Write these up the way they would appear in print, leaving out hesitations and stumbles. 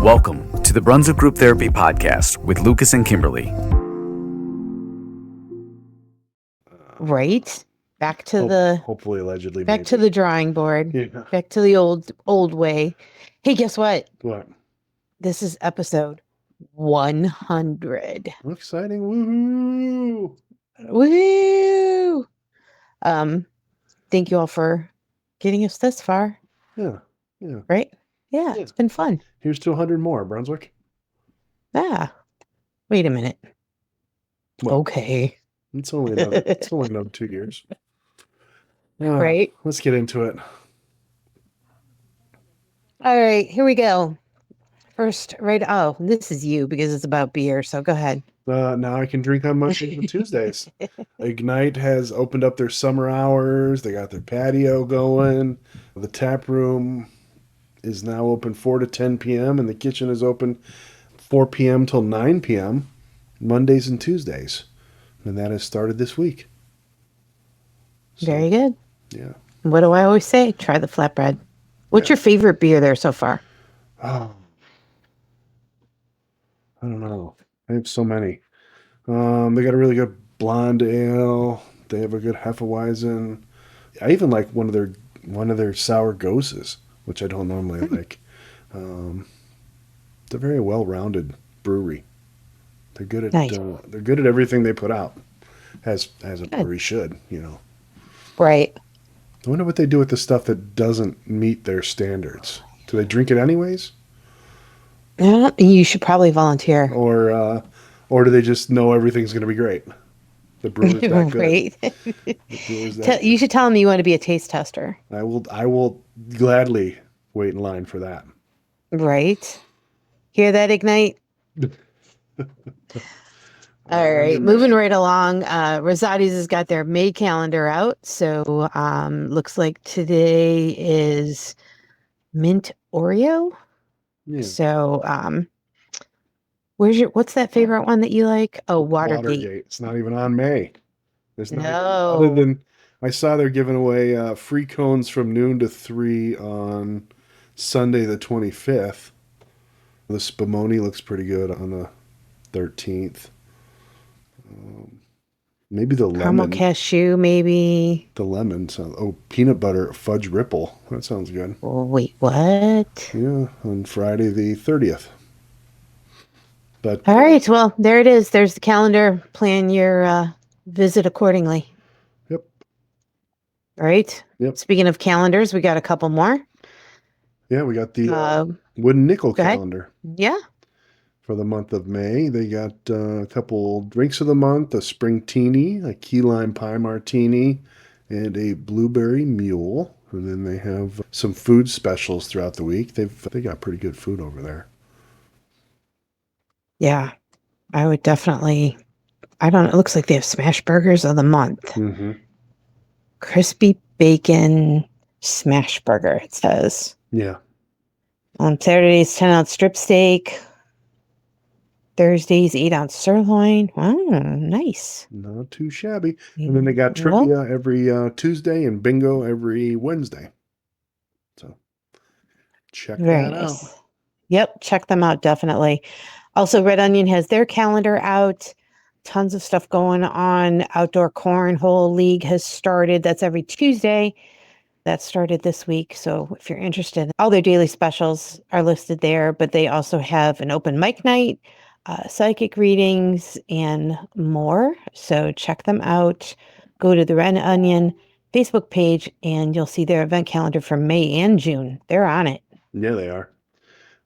Welcome to the Brunswick Group Therapy Podcast with Lucas and Kimberly. Right? Back to the hopefully allegedly back maybe. to the drawing board. Yeah. Back to the old way. Hey, guess what? What? This is episode 100. Exciting. Woohoo! Woo! Thank you all for getting us this far. Yeah. Right? Yeah, it's been fun. Here's to 100 more, Brunswick. Ah. Wait a minute. What? Okay. It's only another 2 years. Right. Let's get into it. All right, here we go. First, this is you because it's about beer, so go ahead. Now I can drink on Mondays and Tuesdays. Ignite has opened up their summer hours. They got their patio going. The tap room is now open 4 to 10 p.m. and the kitchen is open 4 p.m. till 9 p.m. Mondays and Tuesdays. And that has started this week. So, very good. Yeah. What do I always say? Try the flatbread. What's your favorite beer there so far? Oh, I don't know. I have so many. They got a really good blonde ale. They have a good Hefeweizen. I even like one of their sour goses, which I don't normally like. It's a very well-rounded brewery. They're good at they're good at everything they put out, as a brewery should, Right. I wonder what they do with the stuff that doesn't meet their standards. Do they drink it anyways? You should probably volunteer. Or do they just know everything's going to be great? The brewer's that good. Right. You should tell them you want to be a taste tester. I will gladly wait in line for that. Right. Hear that, Ignite? All right, moving right along. Rosati's has got their May calendar out. So looks like today is mint Oreo. Yeah. So what's that favorite one that you like? Oh, Watergate. It's not even on May. There's no. Other than I saw they're giving away free cones from noon to 3 on Sunday the 25th. The Spumoni looks pretty good on the 13th. Maybe the caramel lemon. Cashew, maybe. The lemon. Peanut butter fudge ripple. That sounds good. Oh, wait, what? Yeah, on Friday the 30th. But all right, well, there it is. There's the calendar. Plan your visit accordingly. Yep. All right. Yep. Speaking of calendars, we got a couple more. Yeah, we got the wooden nickel calendar. Yeah. For the month of May, they got a couple drinks of the month, a spring teeny, a key lime pie martini, and a blueberry mule. And then they have some food specials throughout the week. They got pretty good food over there. Yeah, I would definitely. I don't know. It looks like they have smash burgers of the month. Mm-hmm. Crispy bacon smash burger, it says. Yeah. On Saturdays, 10-ounce strip steak. Thursdays, 8-ounce sirloin. Oh, nice. Not too shabby. And then they got trivia every Tuesday and bingo every Wednesday. So check that out. Yep, check them out, definitely. Also, Red Onion has their calendar out. Tons of stuff going on. Outdoor Cornhole League has started. That's every Tuesday. That started this week. So if you're interested, all their daily specials are listed there, but they also have an open mic night, psychic readings, and more. So check them out. Go to the Red Onion Facebook page and you'll see their event calendar for May and June. They're on it. Yeah, they are.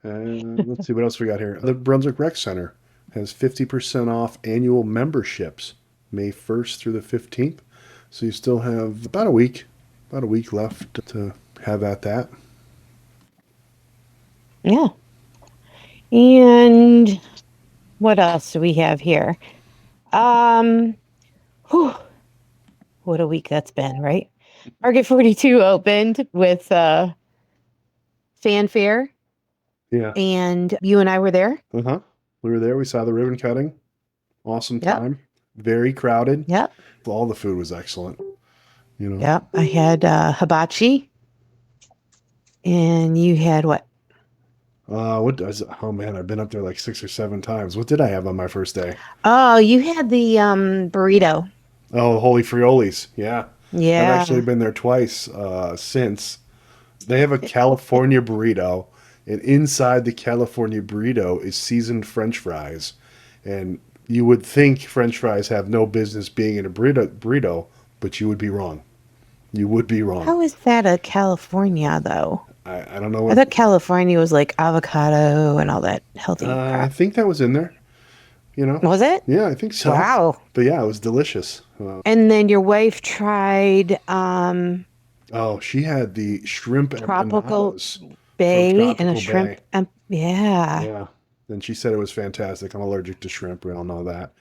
Let's see what else we got here. The Brunswick Rec Center has 50% off annual memberships May 1st through the 15th. So you still have about a week left to have at that. Yeah. And what else do we have here? What a week that's been, right? Market 42 opened with fanfare. Yeah. And you and I were there. Uh-huh. We were there. We saw the ribbon cutting. Awesome time. Yep. Very crowded. Yep. All the food was excellent. Yep. I had hibachi. And you had what? What does Oh man, I've been up there like 6 or 7 times. What did I have on my first day? Oh, you had the burrito. Oh, Holy Friolis. Yeah. I've actually Yeah. been there twice since. They have a California burrito, and inside the California burrito is seasoned French fries. And you would think French fries have no business being in a burrito, but you would be wrong. You would be wrong. How is that a California though? I don't know I what. thought California was like avocado and all that healthy I crap. think that was in there. You know? Was it? Yeah, I think so. Wow. But yeah, it was delicious. And then your wife tried Oh, she had the shrimp tropical empanadas from bay and a Tropical shrimp. Bay. Yeah. Yeah. And she said it was fantastic. I'm allergic to shrimp. We all know that.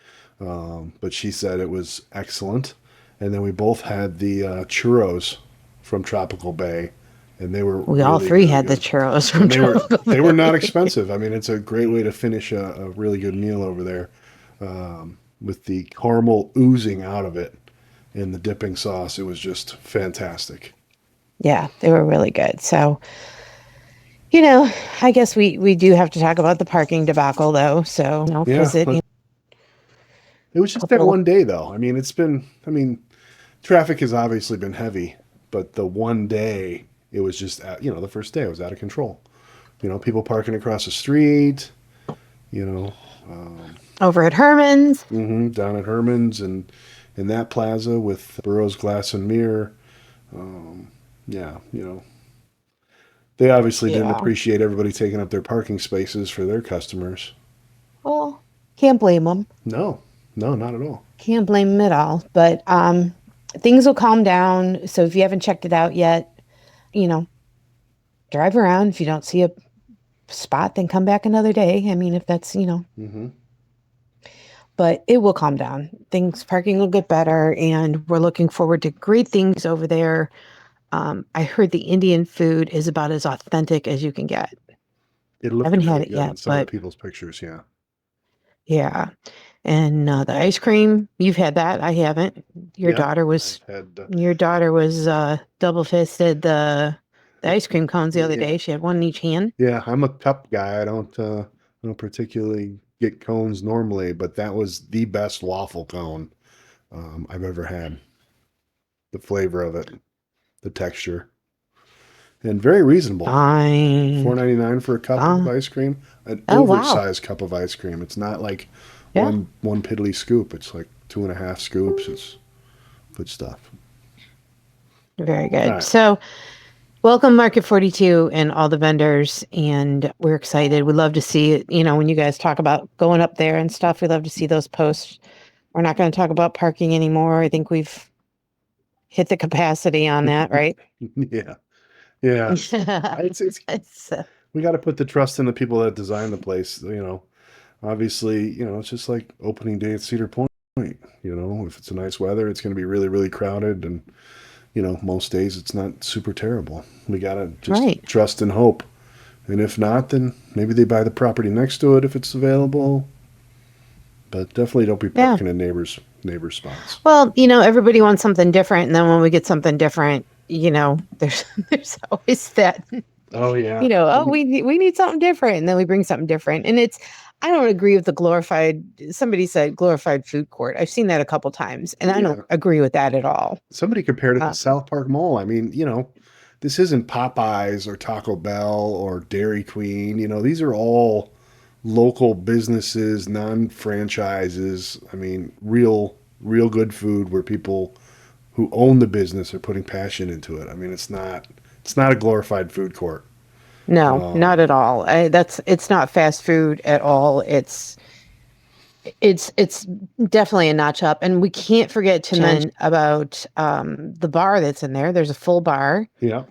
But she said it was excellent. And then we both had the churros from Tropical Bay, and they were We all really, three really had the good. churros from And they were Tropical not Bay. expensive. I mean, it's a great way to finish a really good meal over there, with the caramel oozing out of it and the dipping sauce. It was just fantastic. Yeah, they were really good. So, I guess we do have to talk about the parking debacle though. So, Yeah, because it, it was just that couple, one day though. I mean, traffic has obviously been heavy, but the one day it was just, the first day it was out of control. People parking across the street, you know, over at Herman's. down at Herman's and in that plaza with Burroughs Glass and Mirror. Yeah, they obviously didn't Yeah. appreciate everybody taking up their parking spaces for their customers. Well, can't blame them. No, no, not at all. Can't blame them at all. But things will calm down. So if you haven't checked it out yet, you know, drive around. If you don't see a spot, then come back another day. I mean, if that's, Hmm. but it will calm down. Parking will get better, and we're looking forward to great things over there. I heard the Indian food is about as authentic as you can get. It I looked haven't had really it good in yet, some of the but people's pictures. Yeah. yeah. And the ice cream, you've had that. I haven't. Your Yeah. daughter was I've had, your daughter was double fisted the ice cream cones the other yeah. day. She had one in each hand. Yeah, I'm a cup guy. I don't particularly get cones normally, but that was the best waffle cone I've ever had. The flavor of it, the texture, and very reasonable. Fine. $4.99 for a cup of Fine. ice cream, an Oh wow. oversized cup of ice cream. It's not like Yeah. one piddly scoop. It's like 2.5 scoops. It's good stuff. Very All good. right. So welcome Market 42 and all the vendors, and we're excited. We love to see it, when you guys talk about going up there and stuff. We love to see those posts. We're not going to talk about parking anymore. I think we've hit the capacity on that, right? Yeah. Yeah. It's It's, we got to put the trust in the people that design the place. Obviously, it's just like opening day at Cedar Point. If it's a nice weather, it's going to be really, really crowded, and most days it's not super terrible. We got to just right. trust and hope. And if not, then maybe they buy the property next to it if it's available. But definitely don't be Yeah. parking in neighbors' spots. Well, everybody wants something different, and then when we get something different, there's always that. Oh yeah. We need something different, and then we bring something different, and I don't agree with the glorified. Somebody said glorified food court. I've seen that a couple times, and I don't agree with that at all. Somebody compared it to South Park Mall. I mean, this isn't Popeyes or Taco Bell or Dairy Queen. These are all local businesses, non-franchises. I mean, real good food where people who own the business are putting passion into it. I mean, it's not a glorified food court. No, not at all. It's not fast food at all. It's definitely a notch up, and we can't forget to mention about the bar that's in there. There's a full bar. Yeah.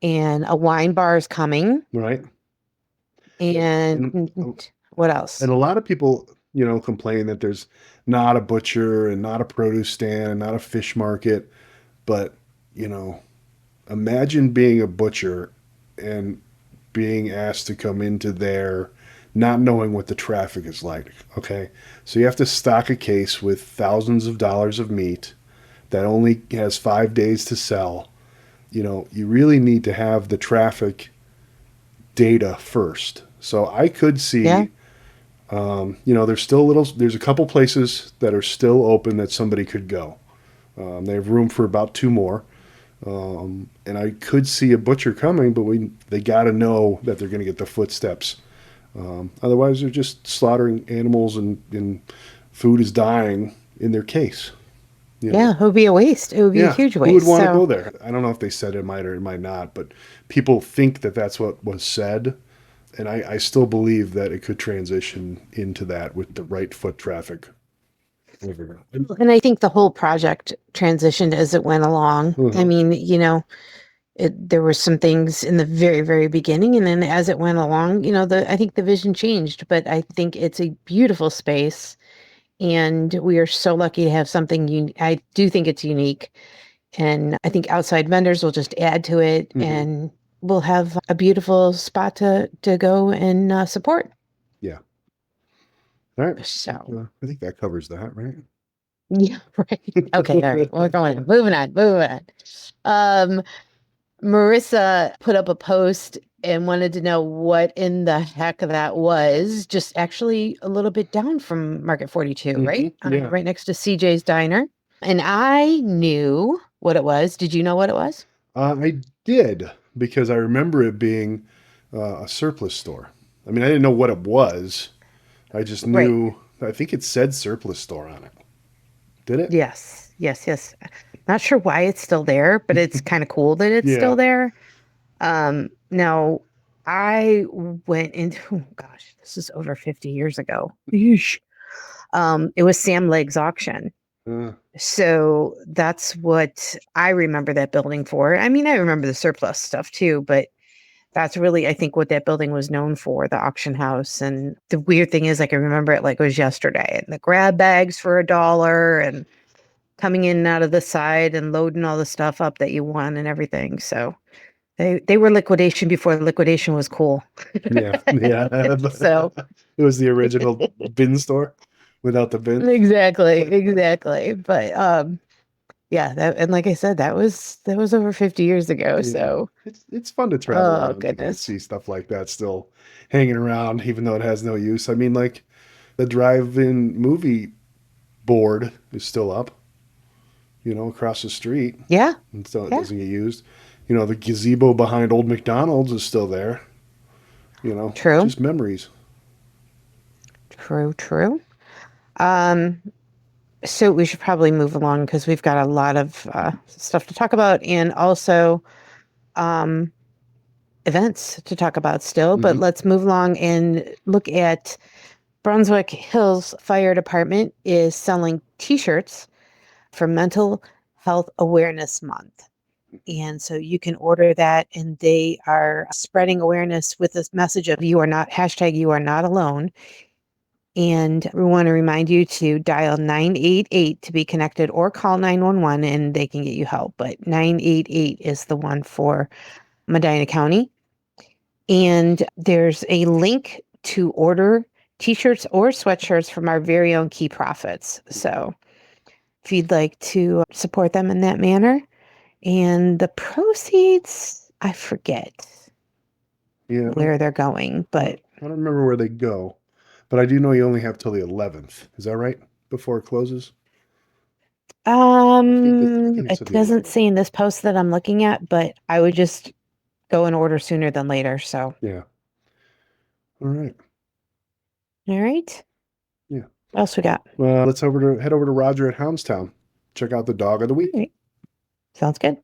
And a wine bar is coming. Right. And what else? And a lot of people, complain that there's not a butcher and not a produce stand and not a fish market. But, imagine being a butcher and being asked to come into there not knowing what the traffic is like. Okay. So you have to stock a case with thousands of dollars of meat that only has 5 days to sell. you really need to have the traffic data first. So I could Yeah. see, there's a couple places that are still open that somebody could go. They have room for about two more. And I could see a butcher coming, but they got to know that they're going to get the footsteps. Otherwise, they're just slaughtering animals and food is dying in their case. Yeah, it would be a waste. It would be a Yeah, huge who would waste. want to go So, there? I don't know if they said it might or it might not, but people think that that's what was said. And I still believe that it could transition into that with the right foot traffic. and I think the whole project transitioned as it went along. I Mhm. mean, there were some things in the very, very beginning, and then as it went along, I think the vision changed. But I think it's a beautiful space, and we are so lucky to have something. I do think it's unique, and I think outside vendors will just add to it, Mhm. and we'll have a beautiful spot to go and support. Yeah. All right. So, I think that covers that, right? yeah, right. Okay, all right. We're going on. Moving on. Um, Marissa put up a post and wanted to know what in the heck that was. Just actually a little bit down from Market 42, right? Yeah. Right next to CJ's Diner. And I knew what it was. Did you know what it was? I did because I remember it being a surplus store. I mean, I didn't know what it was. I just Right. knew, I think it said surplus store on it. Did it? Yes. Yes. Yes. Not sure why it's still there, but it's kind of cool that it's Yeah. still there. Now I went into, oh gosh, this is over 50 years ago. Yeesh. It was Sam Legg's auction. Uh, So that's what I remember that building for. I mean, I remember the surplus stuff too, but that's really, I think, what that building was known for, the auction house. And the weird thing is, like, I remember it like it was yesterday, and the grab bags for $1 and coming in and out of the side and loading all the stuff up that you won and everything. So they were liquidation before liquidation was cool. yeah. Yeah. So It was the original bin store without the bin. exactly. But yeah, and like I said, that was over 50 years ago. Yeah. So It's fun to travel oh around and goodness. see stuff like that still hanging around, even though it has no use. I mean, like the drive-in movie board is still up, across the street, Yeah, and so it yeah. doesn't get used. The gazebo behind Old McDonald's is still there. True. Just memories. True. Um, so we should probably move along because we've got a lot of stuff to talk about and also um events to talk about still. But Hmm. let's move along and look at Brunswick Hills Fire Department is selling t-shirts for Mental Health Awareness Month. And so you can order that, and they are spreading awareness with this message of you are not, hashtag you are not alone. And we want to remind you to dial 988 to be connected or call 911 and they can get you help. But 988 is the one for Medina County. And there's a link to order t-shirts or sweatshirts from our very own Key Profits. So if you'd like to support them in that manner, and the proceeds, I forget Yeah, where they're going, but I don't remember where they go, but I do know you only have till the 11th. Is that right? Before it closes? I think it it said the doesn't 11th. say in this post that I'm looking at, but I would just go and order sooner than later. So, Yeah. All right. all right. Yeah. What else we got? Well, let's head over to Roger at Houndstown. Check out the dog of the All week. right. Sounds good.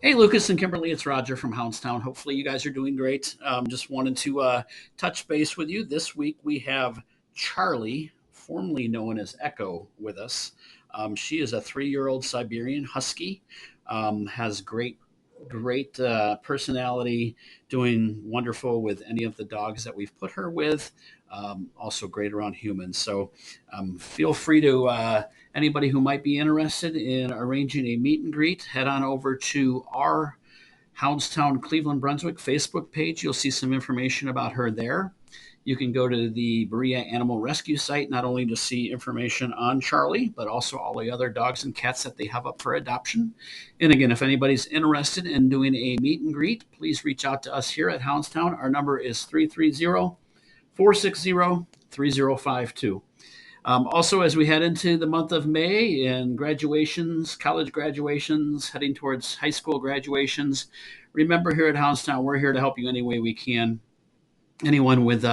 Hey, Lucas and Kimberly, it's Roger from Houndstown. Hopefully, you guys are doing great. Just wanted to touch base with you. This week, we have Charlie, formerly known as Echo, with us. She is a 3-year-old Siberian Husky, has great personality, doing wonderful with any of the dogs that we've put her with. Also, great around humans. So, feel free to. Anybody who might be interested in arranging a meet and greet, head on over to our Houndstown Cleveland Brunswick Facebook page. You'll see some information about her there. You can go to the Berea Animal Rescue site, not only to see information on Charlie, but also all the other dogs and cats that they have up for adoption. And again, if anybody's interested in doing a meet and greet, please reach out to us here at Houndstown. Our number is 330-460-3052. Also, as we head into the month of May and graduations, college graduations, heading towards high school graduations, remember here at Houndstown, we're here to help you any way we can. Anyone with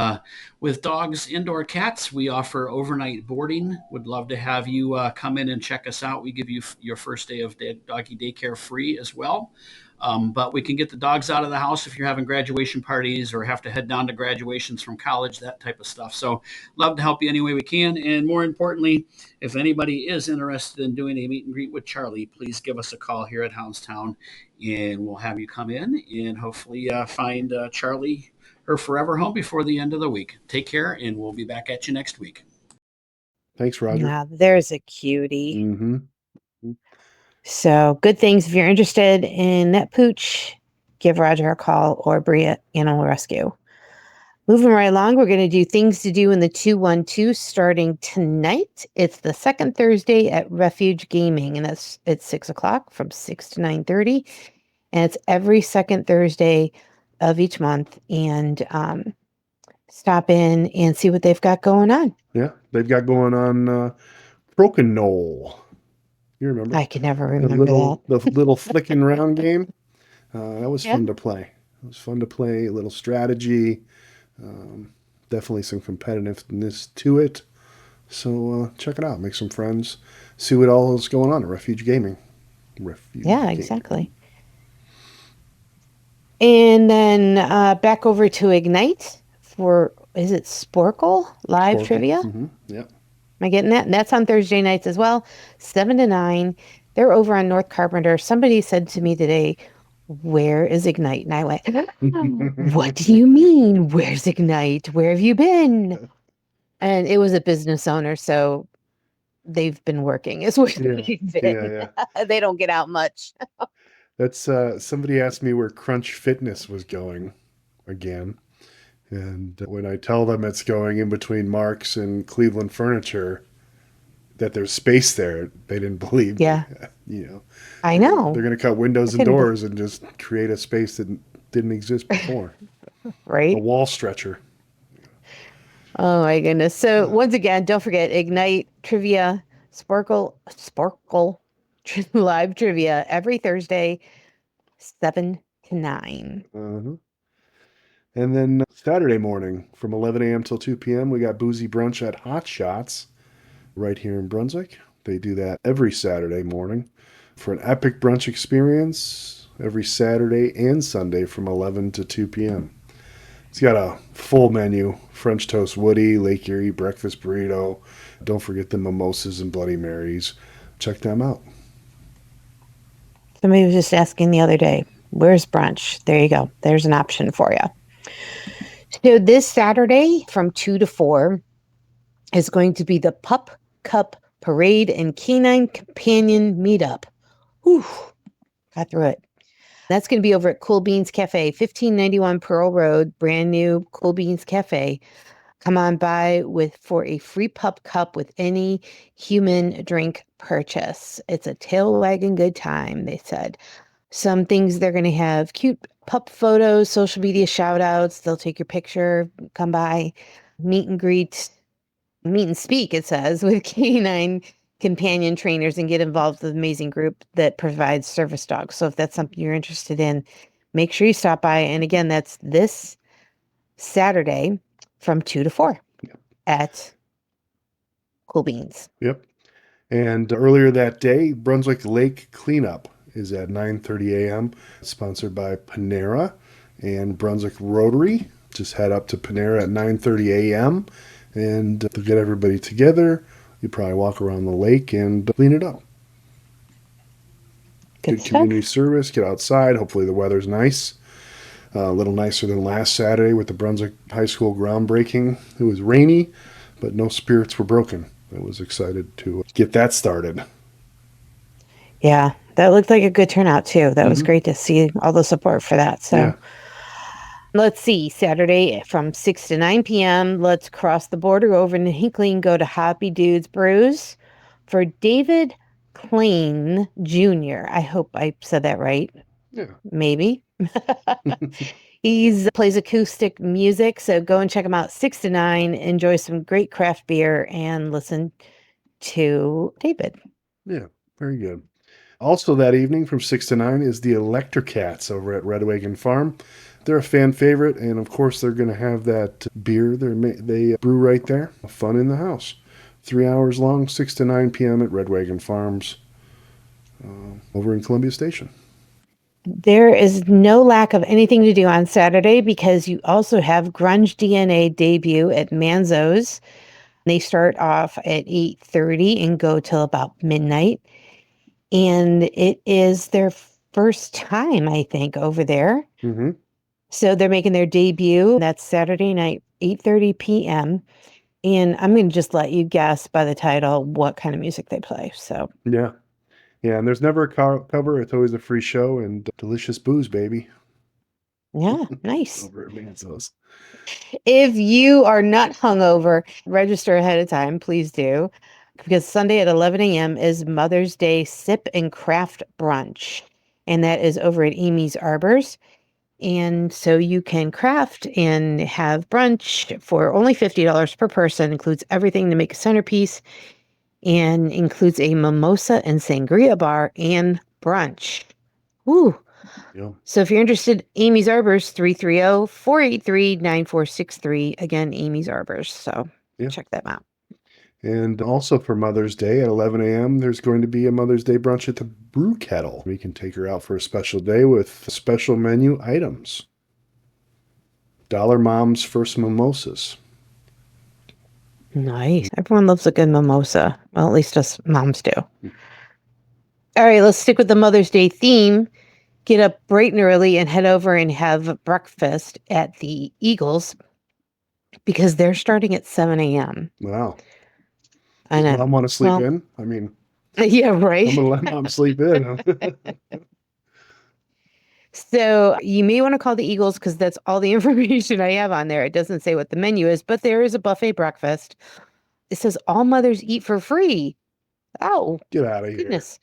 dogs, indoor cats, we offer overnight boarding. Would love to have you come in and check us out. We give you your first day of doggy daycare free as well. But we can get the dogs out of the house if you're having graduation parties or have to head down to graduations from college, that type of stuff. So love to help you any way we can. And more importantly, if anybody is interested in doing a meet and greet with Charlie, please give us a call here at Houndstown and we'll have you come in and hopefully find Charlie her forever home before the end of the week. Take care, and we'll be back at you next week. Thanks, Roger. Now, there's a cutie. Mm-hmm. So good things. If you're interested in that pooch, give Roger a call or Berea Animal Rescue. Moving right along, we're going to do things to do in the 212 starting tonight. It's the second Thursday at Refuge Gaming, and it's 6 o'clock from 6 to 9:30. And it's every second Thursday of each month, and stop in and see what they've got going on. Yeah, they've got going on Broken Knoll. You remember? I can never remember the little flicking round game. That was Yeah. fun to play. It was fun to play. A little strategy. Definitely some competitiveness to it. So check it out. Make some friends. See what all is going on at Refuge Gaming. Yeah, exactly. And then back over to Ignite for, is it Sporkle Live Trivia? Mm-hmm. Yeah. Am I getting that? And that's on Thursday nights as well, 7 to 9. They're over on North Carpenter. Somebody said to me today, where is Ignite? And I went, what do you mean? Where's Ignite? Where have you been? And it was a business owner, so they've been working. Is where they've been. Yeah. They don't get out much. That's somebody asked me where Crunch Fitness was going again. And when I tell them it's going in between Mark's and Cleveland Furniture, that there's space there, they didn't believe Yeah. me. You know, I know. They're going to cut windows and doors and just create a space that didn't exist before. Right? A wall stretcher. Oh my goodness. So once again, don't forget Ignite Trivia, Sporkle Live Trivia every Thursday, 7 to 9. Uh-huh. And then Saturday morning from 11 a.m. till 2 p.m., we got Boozy Brunch at Hot Shots right here in Brunswick. They do that every Saturday morning for an epic brunch experience every Saturday and Sunday from 11 to 2 p.m. It's got a full menu, French Toast Woody, Lake Erie Breakfast Burrito. Don't forget the mimosas and Bloody Marys. Check them out. Somebody was just asking the other day, where's brunch? There you go. There's an option for you. So this Saturday from 2 to 4 is going to be the Pup Cup Parade and Canine Companion Meetup. Whew, got through it. That's going to be over at Cool Beans Cafe, 1591 Pearl Road, brand new Cool Beans Cafe. Come on by for a free pup cup with any human drink purchase. It's a tail wagging good time, they said. Some things they're going to have cute pup photos, social media shout outs. They'll take your picture, come by, meet and speak, it says, with canine companion trainers and get involved with an amazing group that provides service dogs. So if that's something you're interested in, make sure you stop by. And again, that's this Saturday from 2 to 4 at Cool Beans. Yep. And earlier that day, Brunswick Lake Cleanup is at 9:30 a.m. Sponsored by Panera and Brunswick Rotary. Just head up to Panera at 9:30 a.m. and they'll get everybody together. You probably walk around the lake and clean it up. Good community service. Get outside. Hopefully the weather's nice. A little nicer than last Saturday with the Brunswick High School groundbreaking. It was rainy, but no spirits were broken. I was excited to get that started. Yeah, that looked like a good turnout too. That was great to see all the support for that. So, Let's see, Saturday from 6 to 9 p.m. Let's cross the border over to Hinckley and go to Happy Dudes Brews for David Klein Jr. I hope I said that right. Yeah. Maybe. He plays acoustic music, so go and check him out 6 to 9. Enjoy some great craft beer and listen to David. Yeah, very good. Also that evening from 6 to 9 is the Electrocats over at Red Wagon Farm. They're a fan favorite, and of course they're going to have that beer they brew right there. Fun in the house. 3 hours long, 6 to 9 p.m. at Red Wagon Farms over in Columbia Station. There is no lack of anything to do on Saturday because you also have Grunge DNA debut at Manzo's. They start off at 8:30 and go till about midnight. And it is their first time, I think, over there. Mm-hmm. So they're making their debut. That's Saturday night, 8:30 p.m. And I'm going to just let you guess by the title what kind of music they play. So Yeah. Yeah, and there's never a cover. It's always a free show and delicious booze, baby. yeah, nice. Over at Manzo's. If you are not hungover, register ahead of time, please do. Because Sunday at 11 a.m. is Mother's Day Sip and Craft Brunch. And that is over at Amy's Arbors. And so you can craft and have brunch for only $50 per person. Includes everything to make a centerpiece and includes a mimosa and sangria bar and brunch. Woo! Yeah. So if you're interested, Amy's Arbors, 330-483-9463. Again, Amy's Arbors. So check them out. And also for Mother's Day at 11 a.m., there's going to be a Mother's Day brunch at the Brew Kettle. We can take her out for a special day with special menu items. Dollar Mom's First Mimosas. Nice. Everyone loves a good mimosa. Well, at least us moms do. All right, let's stick with the Mother's Day theme. Get up bright and early and head over and have breakfast at the Eagles because they're starting at 7 a.m. Wow. I know. Mom want to sleep in? I mean, yeah, right. I'm going to let Mom sleep in. So you may want to call the Eagles because that's all the information I have on there. It doesn't say what the menu is, but there is a buffet breakfast. It says all mothers eat for free. Oh, Get out of here. Goodness.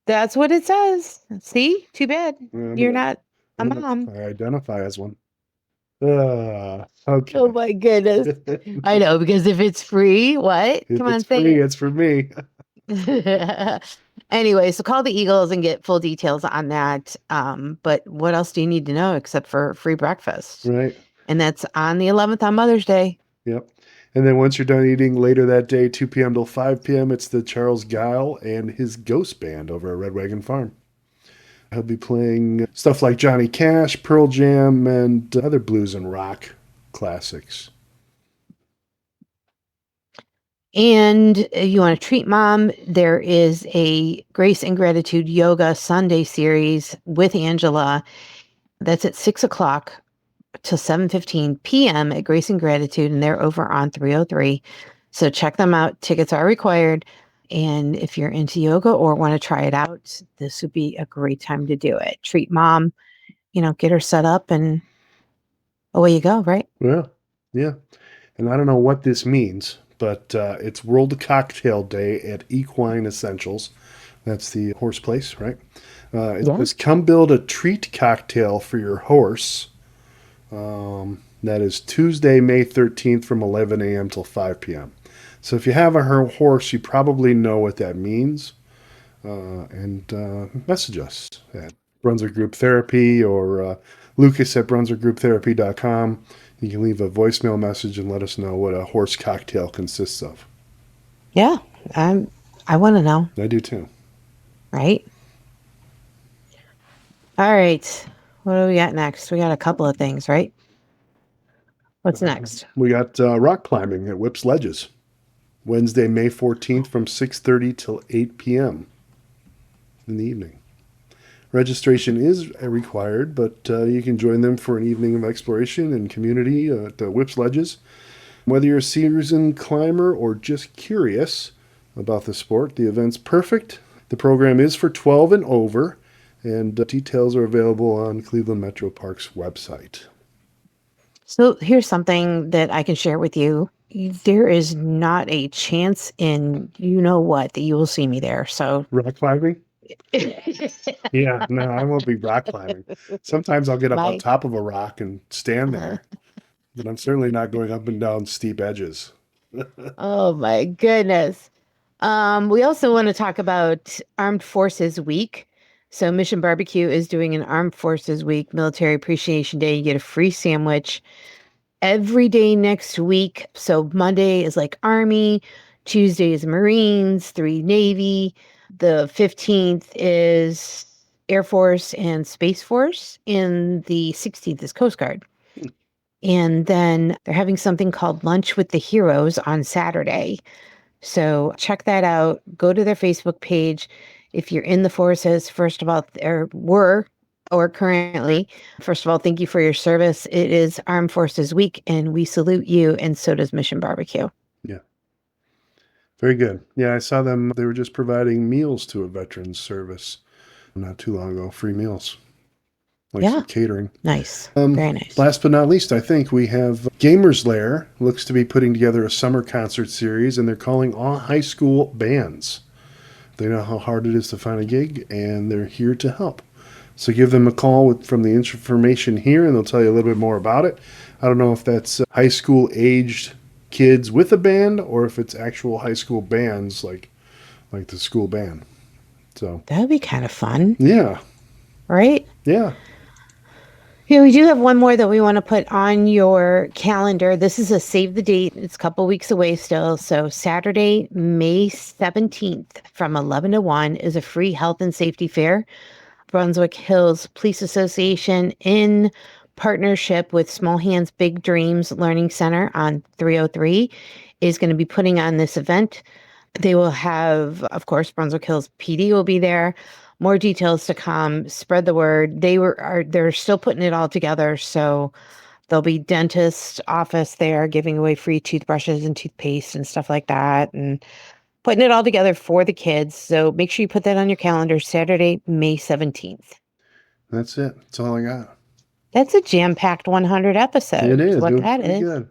That's what it says. See? Too bad. You're not a mom. I identify as one. Okay. Oh my goodness. I know, because if it's free, what? If Come on, it's say free, it. it's for me. Anyway, so call the Eagles and get full details on that. But what else do you need to know except for free breakfast? Right. And that's on the 11th on Mother's Day. Yep. And then once you're done eating later that day, 2 p.m. till 5 p.m., it's the Charles Guile and his Ghost Band over at Red Wagon Farm. He'll be playing stuff like Johnny Cash, Pearl Jam, and other blues and rock classics. And you want to treat mom, there is a Grace and Gratitude Yoga Sunday series with Angela. That's at 6 o'clock till 7:15 p.m. at Grace and Gratitude, and they're over on 303. So check them out. Tickets are required. And if you're into yoga or want to try it out, this would be a great time to do it. Treat mom, get her set up and away you go, right? Yeah. Yeah. And I don't know what this means, but it's World Cocktail Day at Equine Essentials. That's the horse place, right? It says, come build a treat cocktail for your horse. That is Tuesday, May 13th from 11 a.m. till 5 p.m. So if you have a horse, you probably know what that means. And message us at Brunswick Group Therapy or Lucas at BrunswickGroupTherapy.com. You can leave a voicemail message and let us know what a horse cocktail consists of. Yeah, I want to know. I do too. Right? All right. What do we got next? We got a couple of things, right? What's next? We got rock climbing at Whip's Ledges. Wednesday, May 14th from 6:30 till 8 p.m. in the evening. Registration is required, but you can join them for an evening of exploration and community at Whip's Ledges. Whether you're a seasoned climber or just curious about the sport, the event's perfect. The program is for 12 and over, and details are available on Cleveland Metro Parks website. So here's something that I can share with you. There is not a chance in you know what that you will see me there. So Rock climbing? Yeah, no, I won't be rock climbing. Sometimes I'll get up on my top of a rock and stand there, but I'm certainly not going up and down steep edges. oh my goodness. We also want to talk about Armed Forces Week. So Mission Barbecue is doing an Armed Forces Week Military Appreciation Day. You get a free sandwich every day next week. So Monday is like Army, Tuesday is Marines, 3 Navy. The 15th is Air Force and Space Force, and the 16th is Coast Guard. And then they're having something called Lunch with the Heroes on Saturday. So check that out. Go to their Facebook page. If you're in the forces, first of all, or currently, first of all, thank you for your service. It is Armed Forces Week, and we salute you, and so does Mission Barbecue. Yeah. Very good. Yeah, I saw them. They were just providing meals to a veterans service not too long ago, free meals. Like Yeah. some catering. Nice. Very nice. Last but not least, I think we have Gamers Lair looks to be putting together a summer concert series, and they're calling all high school bands. They know how hard it is to find a gig, and they're here to help. So give them a call from the information here, and they'll tell you a little bit more about it. I don't know if that's high school aged kids with a band, or if it's actual high school bands like the school band. So That would be kind of fun, yeah, right? yeah. Yeah, we do have one more that we want to put on your calendar. This is a save the date. It's a couple weeks away still. So Saturday, May 17th from 11 to 1 is a free health and safety fair. Brunswick Hills Police Association in partnership with Small Hands Big Dreams Learning Center on 303 is going to be putting on this event. They will have, of course, Brunswick Hills PD will be there. More details to come. Spread the word. They're still putting it all together. So there'll be dentist office there giving away free toothbrushes and toothpaste and stuff like that, and putting it all together for the kids. So make sure you put that on your calendar. Saturday, May 17th. That's it. That's all I got. That's a jam-packed 100 episode. It is. What Doing that pretty is. good.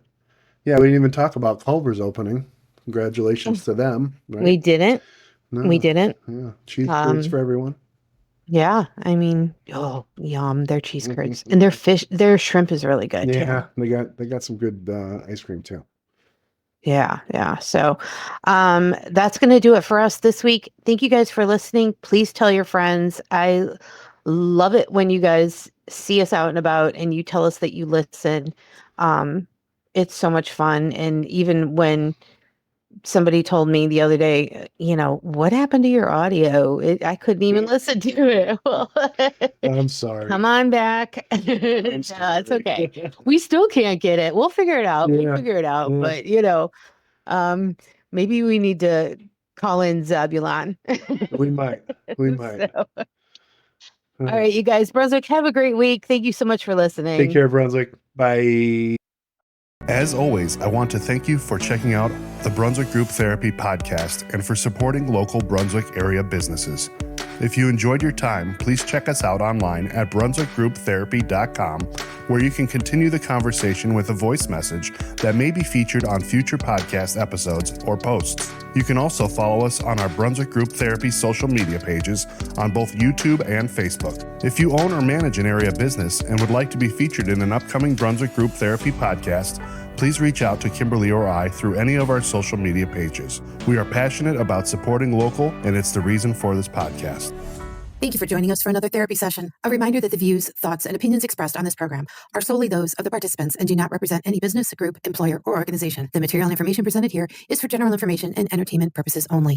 Yeah, we didn't even talk about Culver's opening. Congratulations to them. Right? We didn't. No. We didn't. Yeah, cheese curds for everyone. Yeah, I mean, oh, yum, their cheese curds. And their shrimp is really good, Yeah, too. they got some good ice cream too. Yeah. So that's going to do it for us this week. Thank you guys for listening. Please tell your friends. I love it when you guys see us out and about and you tell us that you listen. It's so much fun. And even when somebody told me the other day, what happened to your audio? I couldn't even listen to it. Well, I'm sorry. come on back. I'm No, it's okay. We still can't get it. We'll figure it out. Yeah. We'll figure it out. Yeah. But, maybe we need to call in Zabulon. We might. So, all right, you guys, Brunswick, have a great week. Thank you so much for listening. Take care, Brunswick. Bye. As always, I want to thank you for checking out the Brunswick Group Therapy podcast and for supporting local Brunswick area businesses. If you enjoyed your time, please check us out online at brunswickgrouptherapy.com, where you can continue the conversation with a voice message that may be featured on future podcast episodes or posts. You can also follow us on our Brunswick Group Therapy social media pages on both YouTube and Facebook. If you own or manage an area business and would like to be featured in an upcoming Brunswick Group Therapy podcast, please reach out to Kimberly or I through any of our social media pages. We are passionate about supporting local, and it's the reason for this podcast. Thank you for joining us for another therapy session. A reminder that the views, thoughts, and opinions expressed on this program are solely those of the participants and do not represent any business, group, employer, or organization. The material and information presented here is for general information and entertainment purposes only.